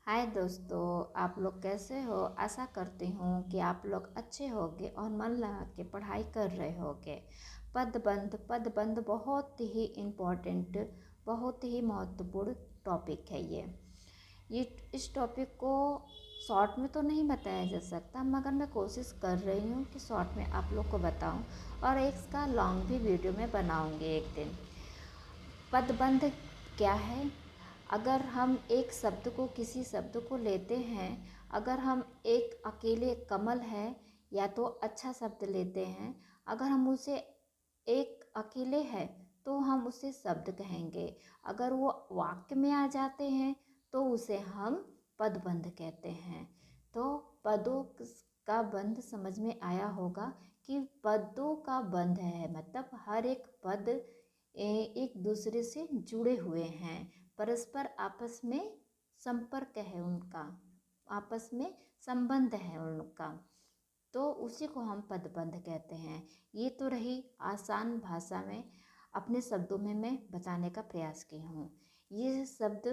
हाय दोस्तों, आप लोग कैसे हो। आशा करती हूँ कि आप लोग अच्छे होंगे और मन लगा के पढ़ाई कर रहे होंगे। पदबंध बहुत ही इम्पोर्टेंट, बहुत ही महत्वपूर्ण टॉपिक है ये इस टॉपिक को शॉर्ट में तो नहीं बताया जा सकता, मगर मैं कोशिश कर रही हूँ कि शॉर्ट में आप लोग को बताऊँ और इसका लॉन्ग भी वीडियो में बनाऊँगी एक दिन। पदबंध क्या है? अगर हम एक शब्द को, किसी शब्द को लेते हैं, अगर हम एक अकेले कमल है या तो अच्छा शब्द लेते हैं, अगर हम उसे एक अकेले है तो हम उसे शब्द कहेंगे। अगर वो वाक्य में आ जाते हैं तो उसे हम पदबंध कहते हैं। तो पदों का बंध समझ में आया होगा कि पदों का बंध है, मतलब हर एक पद एक दूसरे से जुड़े हुए हैं, परस्पर आपस में संपर्क है उनका, आपस में संबंध है उनका, तो उसी को हम पदबंध कहते हैं। ये तो रही आसान भाषा में अपने शब्दों में मैं बताने का प्रयास की हूँ। ये शब्द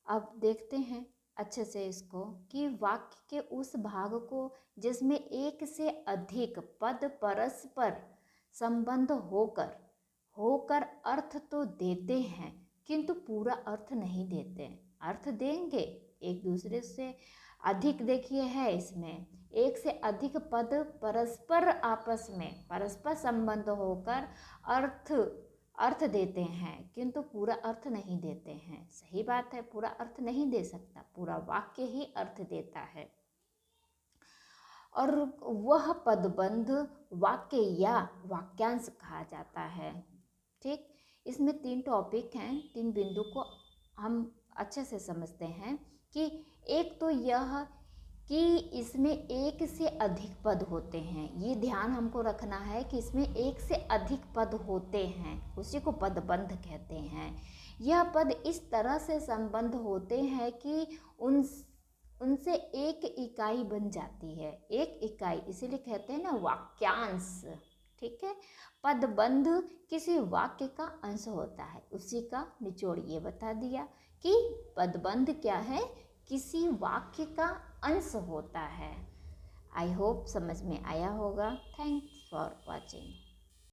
अब देखते हैं अच्छे से इसको कि वाक्य के उस भाग को जिसमें एक से अधिक पद परस्पर संबंध होकर अर्थ तो देते हैं किंतु पूरा अर्थ नहीं देते। अर्थ देंगे एक दूसरे से अधिक, देखिए है इसमें एक से अधिक पद परस्पर आपस में परस्पर संबंध होकर अर्थ देते हैं किंतु पूरा अर्थ नहीं देते हैं। सही बात है, पूरा अर्थ नहीं दे सकता, पूरा वाक्य ही अर्थ देता है। और वह पदबंध वाक्य या वाक्यांश कहा जाता है। ठीक, इसमें 3 टॉपिक हैं, 3 बिंदु को हम अच्छे से समझते हैं कि एक तो यह कि इसमें एक से अधिक पद होते हैं। ये ध्यान हमको रखना है कि इसमें एक से अधिक पद होते हैं, उसी को पदबंध कहते हैं। यह पद इस तरह से संबंध होते हैं कि उनसे एक इकाई बन जाती है, एक इकाई, इसीलिए कहते हैं ना वाक्यांश। ठीक है, पदबंध किसी वाक्य का अंश होता है, उसी का निचोड़ ये बता दिया कि पदबंध क्या है, किसी वाक्य का अंश होता है। आई होप समझ में आया होगा। Thanks for watching.